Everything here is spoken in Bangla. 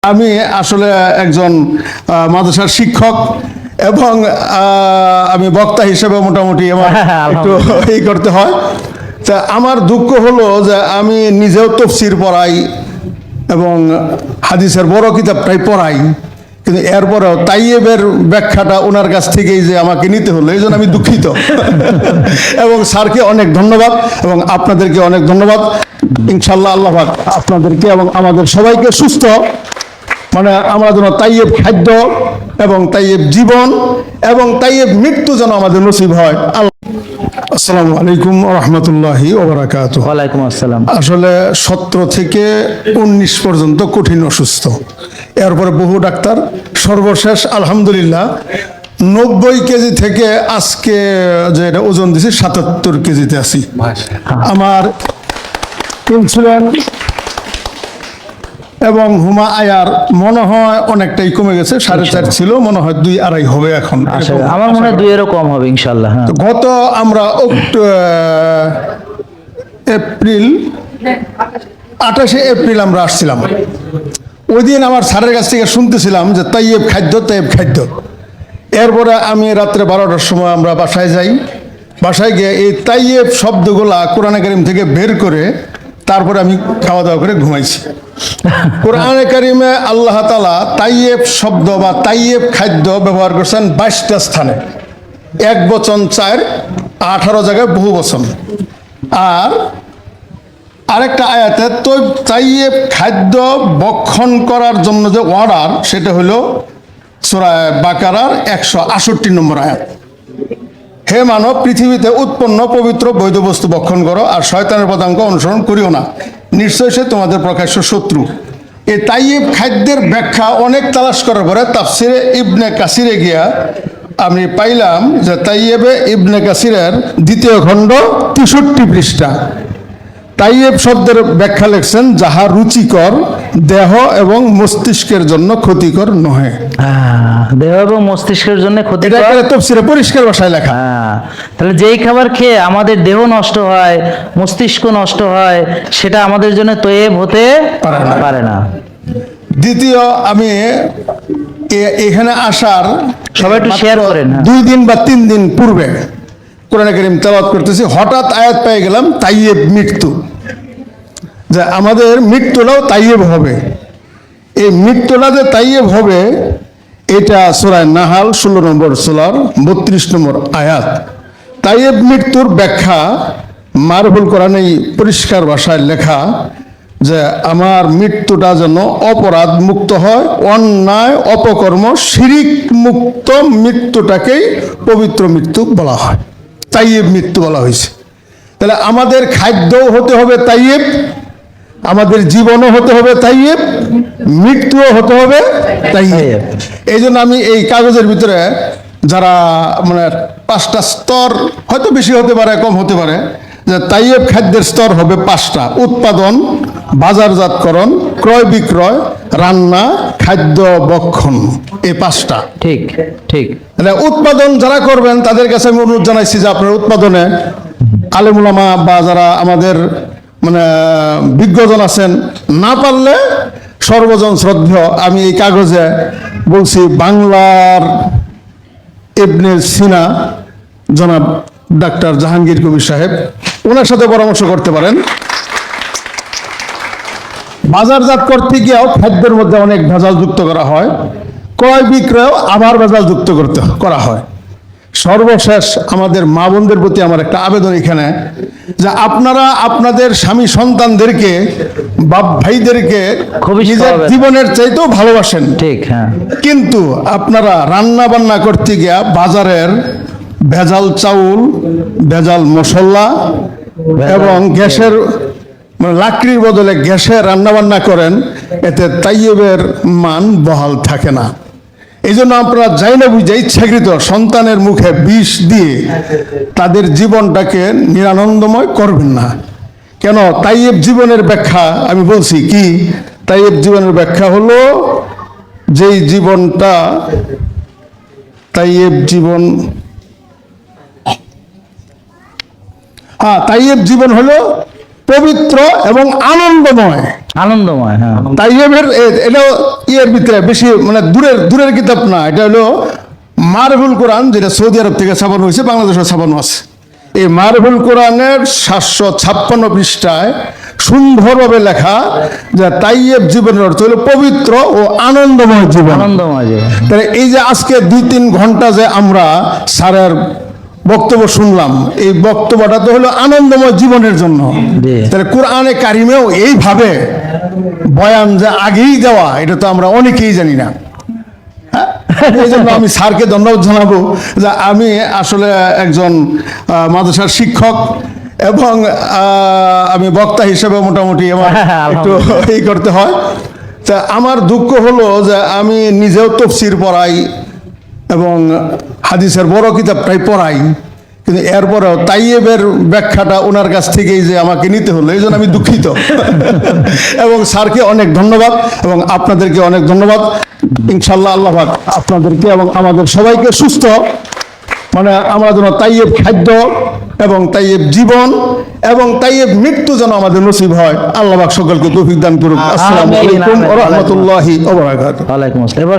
আমি আসলে একজন মাদ্রাসার শিক্ষক এবং আমি বক্তা হিসেবে মোটামুটি আমার একটু এই করতে হয়। তা আমার দুঃখ হলো যে আমি নিজেও তাফসীর পড়াই এবং হাদিসের বড় কিতাবটাই পড়াই, কিন্তু এরপরেও তাইয়েবের ব্যাখ্যাটা ওনার কাছ থেকেই যে আমাকে নিতে হলো, এই জন্য আমি দুঃখিত। এবং স্যারকে অনেক ধন্যবাদ এবং আপনাদেরকে অনেক ধন্যবাদ। ইনশাল্লাহ আল্লাহ পাক আপনাদেরকে এবং আমাদের সবাইকে সুস্থ, মানে আমরা যেন তাইয়েব খাদ্য এবং তাইয়েব জীবন এবং তাইয়েব মৃত্যু যেন আমাদের নসিব হয়। আসসালামু আলাইকুম রহমতুল্লাহি ওয়া বারাকাতুহু। ওয়ালাইকুম আসসালাম। আসলে 17 থেকে 19 পর্যন্ত কঠিন অসুস্থ, এরপরে বহু ডাক্তার, সর্বশেষ আলহামদুলিল্লাহ 90 কেজি থেকে আজকে যে এটা ওজন দিছি 77 কেজিতে আছি। আমার ইনসুলিন এবং হুমা আয়ার মনে হয় অনেকটাই কমে গেছে, 4.5 ছিল, মনে হয় 2-2.5 হবে এখন। আমার মনে হয় 2 এরও কম হবে ইনশাল্লাহ। গত আমরা এপ্রিল 28 এপ্রিল আমরা আসছিলাম। ওই দিন আমার স্যারের কাছ থেকে শুনতেছিলাম যে তাইয়েব খাদ্য তাইয়েব খাদ্য। এরপরে আমি রাত্রে 12টার সময় আমরা বাসায় যাই। বাসায় গিয়ে এই তাইয়েব শব্দগুলা কোরআনে কারিম থেকে বের করে তারপরে আমি খাওয়া দাওয়া করে ঘুমাইছি। কোরআনে কারিমে আল্লাহ তাআলা তাইয়েব শব্দ বা তাইয়েব খাদ্য ব্যবহার করছেন 22টা স্থানে, 1 বচন 4, 18 জায়গায় বহু বচন। আর আরেকটা আয়াতে তো তাইয়েব খাদ্য বক্ষণ করার জন্য যে অর্ডার, সেটা হলো সূরা বাকারার 168 নম্বর আয়াত। হে মানব, পৃথিবীতে উৎপন্ন পবিত্র বৈধ বস্তু ভক্ষণ করো আর শয়তানের পদাঙ্ক অনুসরণ করিও না, নিশ্চয় সে তোমাদের প্রকাশ্য শত্রু। এই তাইয়েব খাদ্যের ব্যাখ্যা অনেক তালাশ করার পরে তাফসিরে ইবনে কাসিরে গিয়া আমি পাইলাম যে তাইয়েবে ইবনে কাসিরের 2য় খণ্ড 63 পৃষ্ঠা তাইয়েব শব্দের ব্যাখ্যা লিখছেন যাহা রুচিকর, দেহ এবং মস্তিষ্কের জন্য ক্ষতিকর নহে। দেহ এবং মস্তিষ্কের জন্য ক্ষতিকর, এটা তাফসিরে পরিষ্কার ভাষায় লেখা। তাহলে যেই খাবার খেয়ে আমাদের দেহ নষ্ট হয়, মস্তিষ্ক নষ্ট হয়, সেটা আমাদের জন্য তৈয়েব হতে পারে না। দ্বিতীয়, আমি এখানে আসার সবাই একটু শেয়ার করেন। 2 দিন বা 3 দিন পূর্বে কোরআনে কারিম তেলাওয়াত করতেছি, হঠাৎ আয়াত পেয়ে গেলাম তাইয়েব মৃত্যু, যে আমাদের মৃত্যুটাও তাইয়েব হবে। এই মৃত্যুটা যে তাইয়েব হবে এটা সূরা নাহাল 16 নম্বর সূরার 32 নম্বর আয়াত। তাইয়েব মৃত্যুর ব্যাখ্যা মারভুল কোরআনে পরিষ্কার ভাষায় লেখা যে আমার মৃত্যুটা যেন অপরাধ মুক্ত হয়, অন্যায় অপকর্ম শিরিক মুক্ত মৃত্যুটাকেই পবিত্র মৃত্যু বলা হয়, তাইয়েব মৃত্যু বলা হয়েছে। তাহলে আমাদের খাদ্যও হতে হবে তাইয়েব, আমাদের জীবনও হতে হবে তাইয়েব, মৃত্যুও হতে হবে তাইয়েব। এই জন্য আমি এই কাগজের ভিতরে যারা মানে 5টা স্তর, হয়তো বেশি হতে পারে কম হতে পারে, যে তাইয়েব খাদ্যের স্তর হবে 5টা: উৎপাদন, বাজারজাতকরণ, ক্রয় বিক্রয়, রান্না, খাদ্য বক্ষণ। এই 5টা। ঠিক ঠিক। উৎপাদন যারা করবেন তাদের কাছে আমি অনুরোধ জানাইছি যে আপনার উৎপাদনে আলেম উলামা বা যারা আমাদের মানে বিজ্ঞজন আছেন, না পারলে সর্বজন শ্রদ্ধেয় আমি এই কাগজে বলছি বাংলার ইবনে সিনা জনাব ডাক্তার জাহাঙ্গীর কবির সাহেব, ওনার সাথে পরামর্শ করতে পারেন। বাজারজাত করতে গিয়েও খাদ্যের মধ্যে অনেক ভেজাল যুক্ত করা হয়, ক্রয় বিক্রয়েও আবার ভেজাল যুক্ত করা হয়। সর্বশেষ আমাদের মা বোনদের প্রতি আমার একটা আবেদন এখানে, যে আপনারা আপনাদের স্বামী সন্তানদেরকে বাপ ভাইদেরকে নিজের জীবনের চাইতেও ভালোবাসেন, ঠিক, কিন্তু আপনারা রান্না বান্না করতে গিয়া বাজারের ভেজাল চাউল, ভেজাল মশলা এবং গ্যাসের মানে লাকড়ির বদলে গ্যাসে রান্না বান্না করেন, এতে তাইয়েবের মান বহাল থাকে না। এই জন্য আপনারা যাই না বুঝে ইচ্ছাকৃত সন্তানের মুখে বিষ দিয়ে তাদের জীবনটাকে নিরানন্দময় করবেন না। কেন? তাইয়েব জীবনের ব্যাখ্যা আমি বলছি কি, তাইয়েব জীবনের ব্যাখ্যা হলো যেই জীবনটা তাইয়েব জীবন, তাইয়েব জীবন হলো পবিত্র এবং আনন্দময়। আনন্দময়, হ্যাঁ। তাইয়েবের এটা ইয়ের ভিতরে বেশি মানে দূরের কিতাব না, এটা হলো মারভুল কোরআন, যেটা সৌদি আরব থেকে ছাপানো হয়েছে, বাংলাদেশে ছাপানো আছে। এই মারভুল কোরআনের 756 পৃষ্ঠায় সুন্দরভাবে লেখা যে তাইয়েব জীবনের অর্থ হলো পবিত্র ও আনন্দময় জীবন। আনন্দময় জীবন। তাহলে এই যে আজকে 2-3 ঘন্টা যে আমরা স্যারের বক্তব্য শুনলাম, এই বক্তব্যটা তো হলো আনন্দময় জীবনের জন্য। জি। তাহলে কোরআনে কারিমেও এইভাবে বয়ান যে আগেই দেওয়া, এটা তো আমরা অনেকেই জানি না। এই জন্য আমি স্যারকে ধন্যবাদ জানাবো যে আমি আসলে একজন মাদ্রাসার শিক্ষক এবং আমি বক্তা হিসেবে মোটামুটি আমার একটু এই করতে হয়। তা আমার দুঃখ হলো যে আমি নিজেও তফসির পড়াই এবং হাদিসের বড় কিতাবটাই পড়াই, কিন্তু এরপরেও তাইয়েবের ব্যাখ্যাটা ওনার কাছ থেকেই যে আমাকে নিতে হলো, এই জন্য আমি দুঃখিত। এবং স্যারকে অনেক ধন্যবাদ এবং আপনাদেরকে অনেক ধন্যবাদ। ইনশাল্লাহ আল্লাহ পাক আপনাদেরকে এবং আমাদের সবাইকে সুস্থ, মানে আমরা যেন তাইয়েব খাদ্য এবং তাইয়েব জীবন এবং তাইয়েব মৃত্যু যেন আমাদের নসিব হয়। আল্লাহ পাক সকলকে তৌফিক দান করুক। আসসালামু আলাইকুম ওয়া রাহমাতুল্লাহি ওয়া বারাকাতুহু। ওয়ালাইকুম আসসালাম। এবার